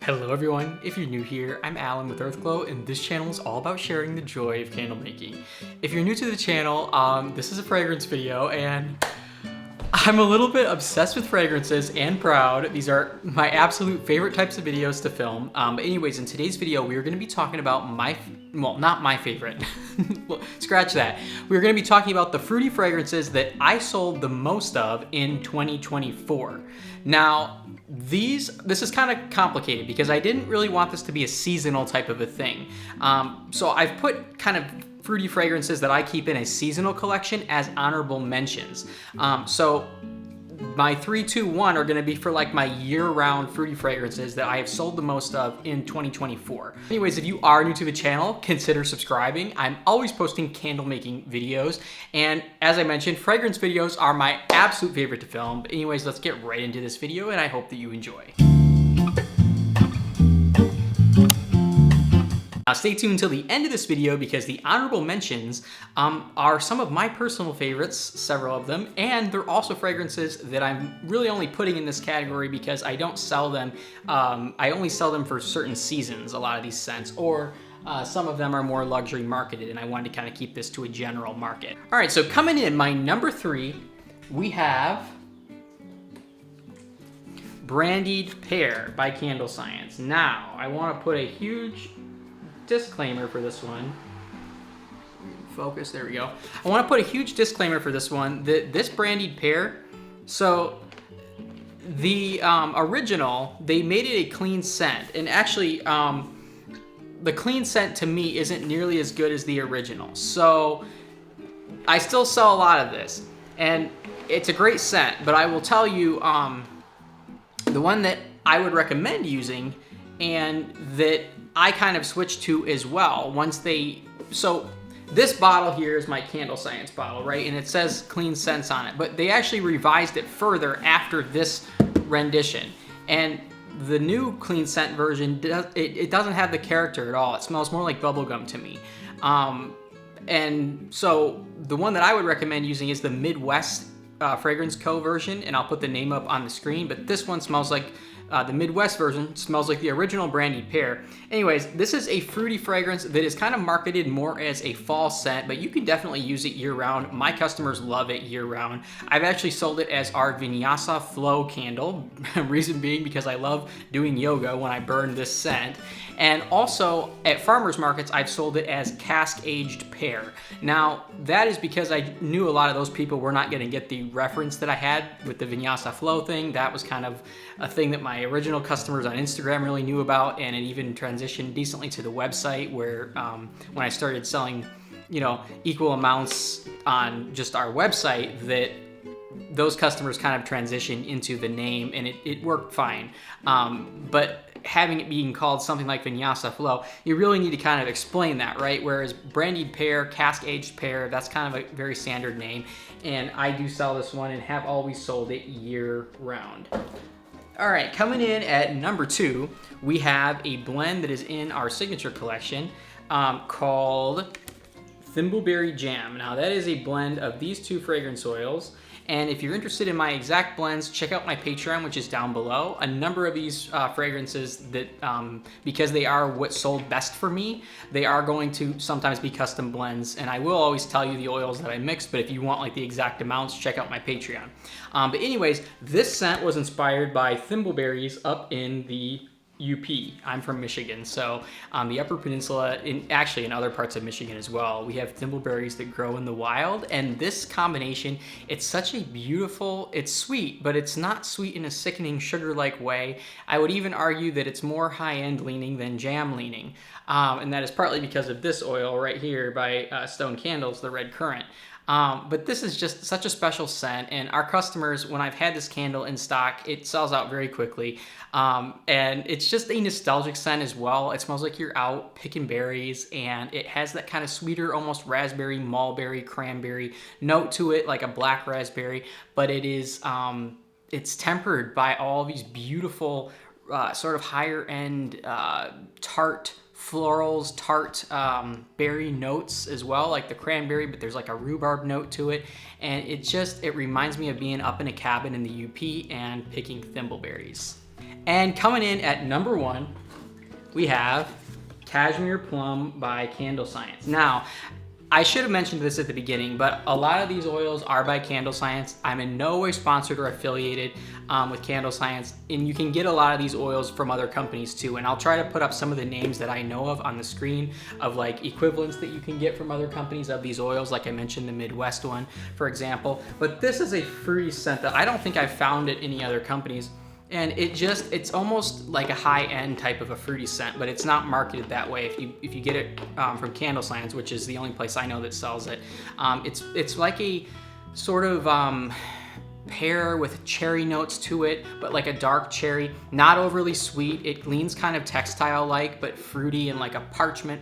Hello everyone, if you're new here, I'm Alan with Earthglow, and this channel is all about sharing the joy of candle making. If you're new to the channel, this is a fragrance video, and I'm a little bit obsessed with fragrances and proud. These are my absolute favorite types of videos to film. But anyways, in today's video, we're gonna be talking about not my favorite, well, scratch that. We're gonna be talking about the fruity fragrances that I sold the most of in 2024. Now, this is kind of complicated because I didn't really want this to be a seasonal type of a thing. So I've put kind of fruity fragrances that I keep in a seasonal collection as honorable mentions. So my 3, 2, 1 are gonna be for like my year-round fruity fragrances that I have sold the most of in 2024. Anyways, if you are new to the channel, consider subscribing. I'm always posting candle making videos. And as I mentioned, fragrance videos are my absolute favorite to film. But anyways, let's get right into this video and I hope that you enjoy. Now stay tuned until the end of this video because the honorable mentions are some of my personal favorites, several of them, and they're also fragrances that I'm really only putting in this category because I don't sell them. I only sell them for certain seasons, a lot of these scents, or some of them are more luxury marketed, and I wanted to kind of keep this to a general market. All right, so coming in, my number 3, we have Brandied Pear by Candle Science. Now, I want to put a huge disclaimer for this one. Focus, there we go. I want to put a huge disclaimer for this one. This Brandied Pear, so the original, they made it a clean scent, and actually the clean scent to me isn't nearly as good as the original. So I still sell a lot of this, and it's a great scent, but I will tell you the one that I would recommend using and that I kind of switched to as well so this bottle here is my Candle Science bottle, right? And it says clean scents on it, but they actually revised it further after this rendition. And the new clean scent version, it doesn't have the character at all. It smells more like bubblegum to me. And so the one that I would recommend using is the Midwest Fragrance Co. version, and I'll put the name up on the screen, but this one smells like the Midwest version smells like the original Brandied Pear. Anyways, this is a fruity fragrance that is kind of marketed more as a fall scent, but you can definitely use it year-round. My customers love it year-round. I've actually sold it as our Vinyasa Flow candle, reason being because I love doing yoga when I burn this scent. And also, at farmers markets, I've sold it as cask-aged pear. Now, that is because I knew a lot of those people were not gonna get the reference that I had with the Vinyasa Flow thing. That was kind of a thing that my original customers on Instagram really knew about, and it even transitioned decently to the website where when I started selling, equal amounts on just our website, that those customers kind of transitioned into the name, and it worked fine. But having it being called something like Vinyasa Flow, you really need to kind of explain that, right? Whereas Brandied Pear, cask-aged pear, that's kind of a very standard name, and I do sell this one and have always sold it year-round. All right, coming in at number 2, we have a blend that is in our signature collection called Thimbleberry Jam. Now that is a blend of these 2 fragrance oils, and if you're interested in my exact blends, check out my Patreon, which is down below. A number of these fragrances that, because they are what sold best for me, they are going to sometimes be custom blends, and I will always tell you the oils that I mixed, but if you want like the exact amounts, check out my Patreon. But anyways, this scent was inspired by thimbleberries up in the UP. I'm from Michigan, so on the Upper Peninsula, actually in other parts of Michigan as well, we have thimbleberries that grow in the wild, and this combination, it's such a beautiful, it's sweet, but it's not sweet in a sickening sugar-like way. I would even argue that it's more high-end leaning than jam leaning, and that is partly because of this oil right here by Stone Candles, the Red Currant. But this is just such a special scent, and our customers, when I've had this candle in stock, it sells out very quickly. And it's just a nostalgic scent as well. It smells like you're out picking berries, and it has that kind of sweeter, almost raspberry, mulberry, cranberry note to it, like a black raspberry, but it is, it's tempered by all these beautiful, sort of higher end, tart florals, tart berry notes as well, like the cranberry, but there's like a rhubarb note to it. And it reminds me of being up in a cabin in the UP and picking thimbleberries. And coming in at number 1, we have Cashmere Plum by Candle Science. Now, I should have mentioned this at the beginning, but a lot of these oils are by Candle Science. I'm in no way sponsored or affiliated with Candle Science, and you can get a lot of these oils from other companies too. And I'll try to put up some of the names that I know of on the screen of like equivalents that you can get from other companies of these oils, like I mentioned the Midwest one, for example. But this is a fruity scent that I don't think I've found at any other companies. And it's almost like a high-end type of a fruity scent, but it's not marketed that way. If you get it from Candle Science, which is the only place I know that sells it, it's like a sort of pear with cherry notes to it, but like a dark cherry, not overly sweet. It leans kind of textile-like, but fruity and like a parchment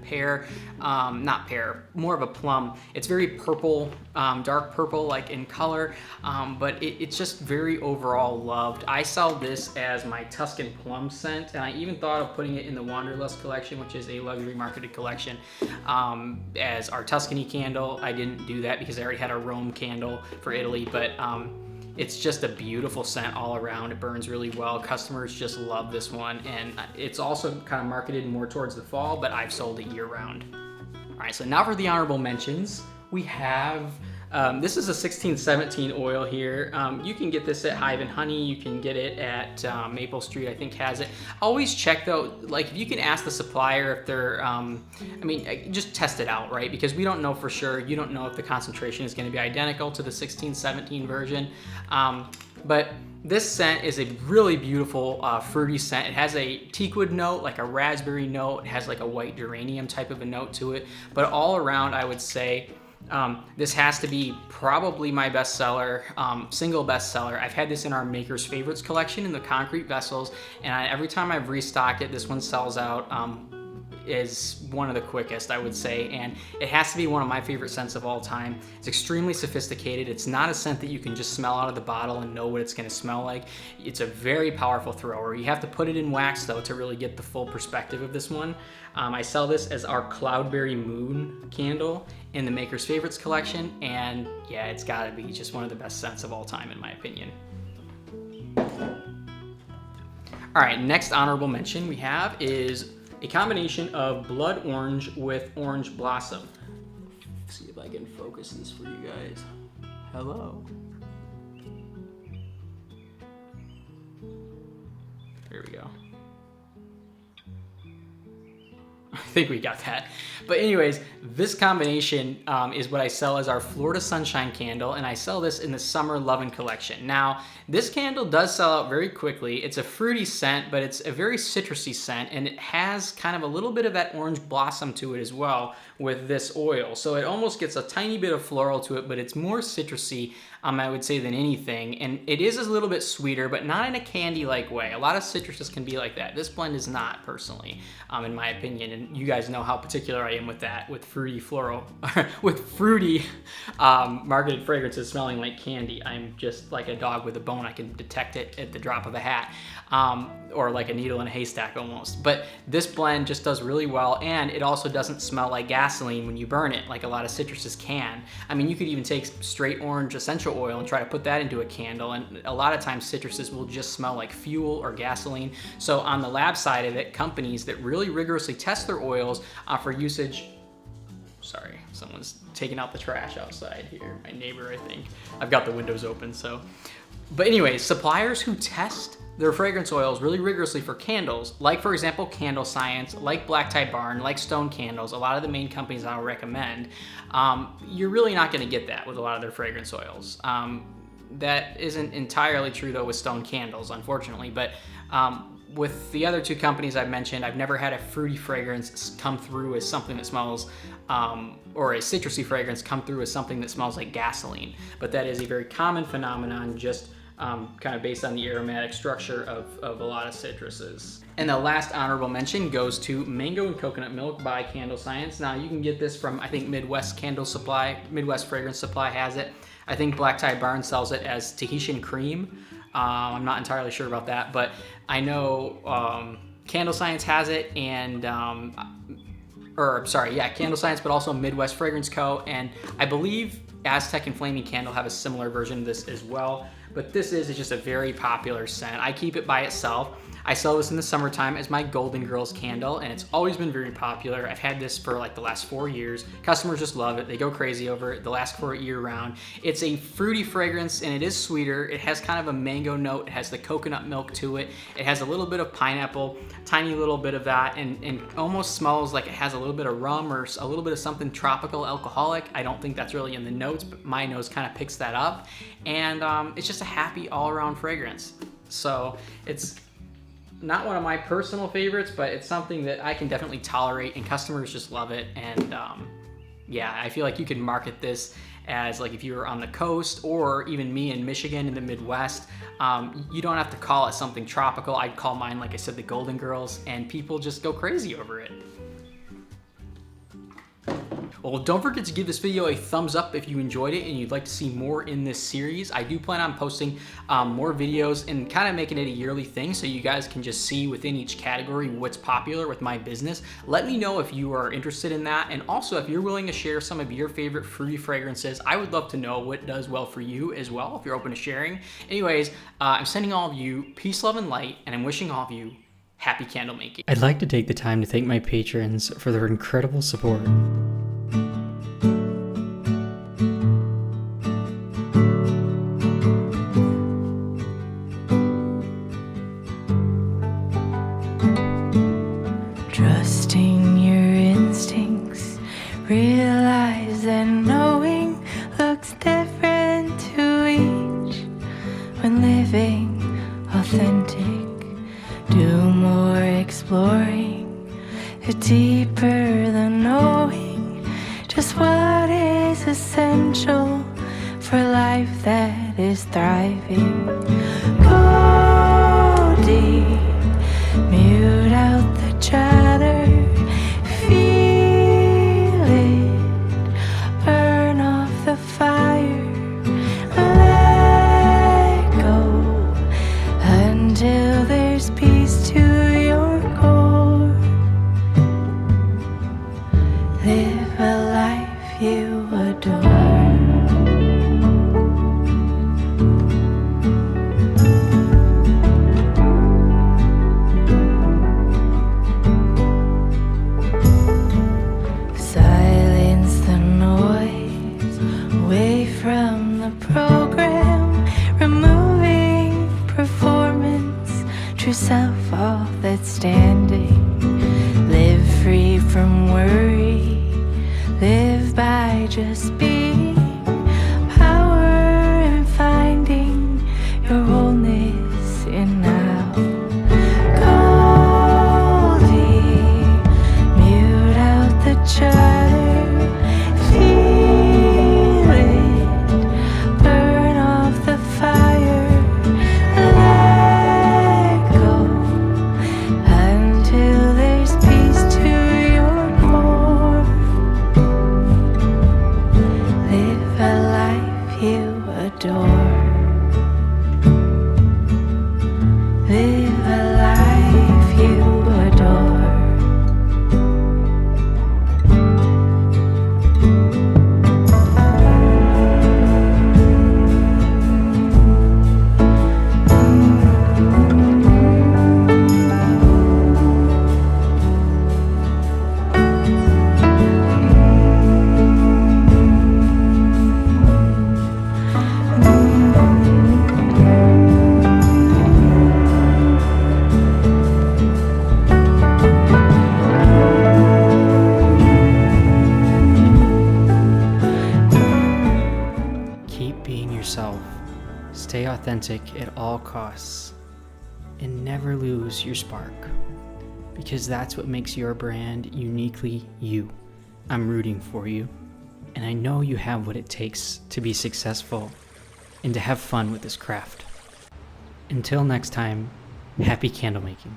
pear, not pear, more of a plum. It's very purple, dark purple like in color, but it's just very overall loved. I sell this as my Tuscan plum scent, and I even thought of putting it in the Wanderlust collection, which is a luxury marketed collection, as our Tuscany candle. I didn't do that because I already had a Rome candle for Italy, but it's just a beautiful scent all around. It burns really well. Customers just love this one, and it's also kind of marketed more towards the fall, but I've sold it year round. All right, so now for the honorable mentions. We have, this is a 1617 oil here. You can get this at Hive and Honey. You can get it at Maple Street, I think has it. Always check though, like if you can ask the supplier if they're, just test it out, right? Because we don't know for sure. You don't know if the concentration is gonna be identical to the 1617 version. But this scent is a really beautiful fruity scent. It has a teakwood note, like a raspberry note. It has like a white geranium type of a note to it. But all around, I would say, this has to be probably my bestseller, single bestseller. I've had this in our Maker's Favorites collection in the concrete vessels, and every time I've restocked it, this one sells out. Is one of the quickest, I would say, and it has to be one of my favorite scents of all time. It's extremely sophisticated. It's not a scent that you can just smell out of the bottle and know what it's going to smell like. It's a very powerful thrower. You have to put it in wax though to really get the full perspective of this one. I sell this as our Cloudberry Moon candle in the Maker's Favorites collection, and yeah, it's got to be just one of the best scents of all time in my opinion. All right, next honorable mention we have is a combination of blood orange with orange blossom. Let's see if I can focus this for you guys. Hello. There we go. I think we got that. But anyways, this combination is what I sell as our Florida Sunshine candle, and I sell this in the Summer Lovin' collection. Now, this candle does sell out very quickly. It's a fruity scent, but it's a very citrusy scent, and it has kind of a little bit of that orange blossom to it as well with this oil. So it almost gets a tiny bit of floral to it, but it's more citrusy, I would say, than anything. And it is a little bit sweeter, but not in a candy-like way. A lot of citruses can be like that. This blend is not, personally, in my opinion. And you guys know how particular I am with that, with fruity floral, with fruity marketed fragrances smelling like candy. I'm just like a dog with a bone. I can detect it at the drop of a hat, or like a needle in a haystack almost. But this blend just does really well, and it also doesn't smell like gasoline when you burn it, like a lot of citruses can. I mean, you could even take straight orange essential oil and try to put that into a candle, and a lot of times citruses will just smell like fuel or gasoline. So on the lab side of it, companies that really rigorously test their oils for usage. Sorry, someone's taking out the trash outside here. My neighbor, I think. I've got the windows open, so. But anyways, suppliers who test their fragrance oils really rigorously for candles, like for example Candle Science, like Black Tie Barn, like Stone Candles, a lot of the main companies I'll recommend, you're really not going to get that with a lot of their fragrance oils. That isn't entirely true though with Stone Candles, unfortunately, but with the other two companies I've mentioned, I've never had a fruity fragrance come through as something that smells, or a citrusy fragrance come through as something that smells like gasoline. But that is a very common phenomenon, just kind of based on the aromatic structure of a lot of citruses. And the last honorable mention goes to Mango and Coconut Milk by Candle Science. Now you can get this from, I think, Midwest Candle Supply, Midwest Fragrance Supply has it. I think Black Tie Barn sells it as Tahitian Cream. I'm not entirely sure about that, but I know Candle Science has it, and Candle Science, but also Midwest Fragrance Co. And I believe Aztec and Flaming Candle have a similar version of this as well, but this is just a very popular scent. I keep it by itself. I sell this in the summertime as my Golden Girls candle, and it's always been very popular. I've had this for like the last 4 years. Customers just love it. They go crazy over it. They'll ask for it year round. It's a fruity fragrance, and it is sweeter. It has kind of a mango note. It has the coconut milk to it. It has a little bit of pineapple, tiny little bit of that, and almost smells like it has a little bit of rum or a little bit of something tropical, alcoholic. I don't think that's really in the notes, but my nose kind of picks that up. And it's just a happy all-around fragrance. So it's not one of my personal favorites, but it's something that I can definitely tolerate, and customers just love it. And yeah, I feel like you could market this as like if you were on the coast, or even me in Michigan in the Midwest. You don't have to call it something tropical. I'd call mine, like I said, the Golden Girls, and people just go crazy over it. Well, don't forget to give this video a thumbs up if you enjoyed it and you'd like to see more in this series. I do plan on posting more videos and kind of making it a yearly thing, so you guys can just see within each category what's popular with my business. Let me know if you are interested in that, and also if you're willing to share some of your favorite fruity fragrances. I would love to know what does well for you as well, if you're open to sharing. Anyways, I'm sending all of you peace, love, and light, and I'm wishing all of you happy candle making. I'd like to take the time to thank my patrons for their incredible support. Trusting your instincts, realize that knowing looks different to each. When living authentic, do more exploring, deeper than knowing just what is essential for life that is thriving. Go deep, mute out the chatter, feel it, burn off the fire, let go until there's peace to your core. Live a life you adore. From the program, removing performance, true self, all that's standing. Live free from worry, live by just being. Power in finding your wholeness in now. Go deep, mute out the chatter. Live a life you adore. Stay authentic at all costs, and never lose your spark, because that's what makes your brand uniquely you. I'm rooting for you, and I know you have what it takes to be successful and to have fun with this craft. Until next time, happy candle making.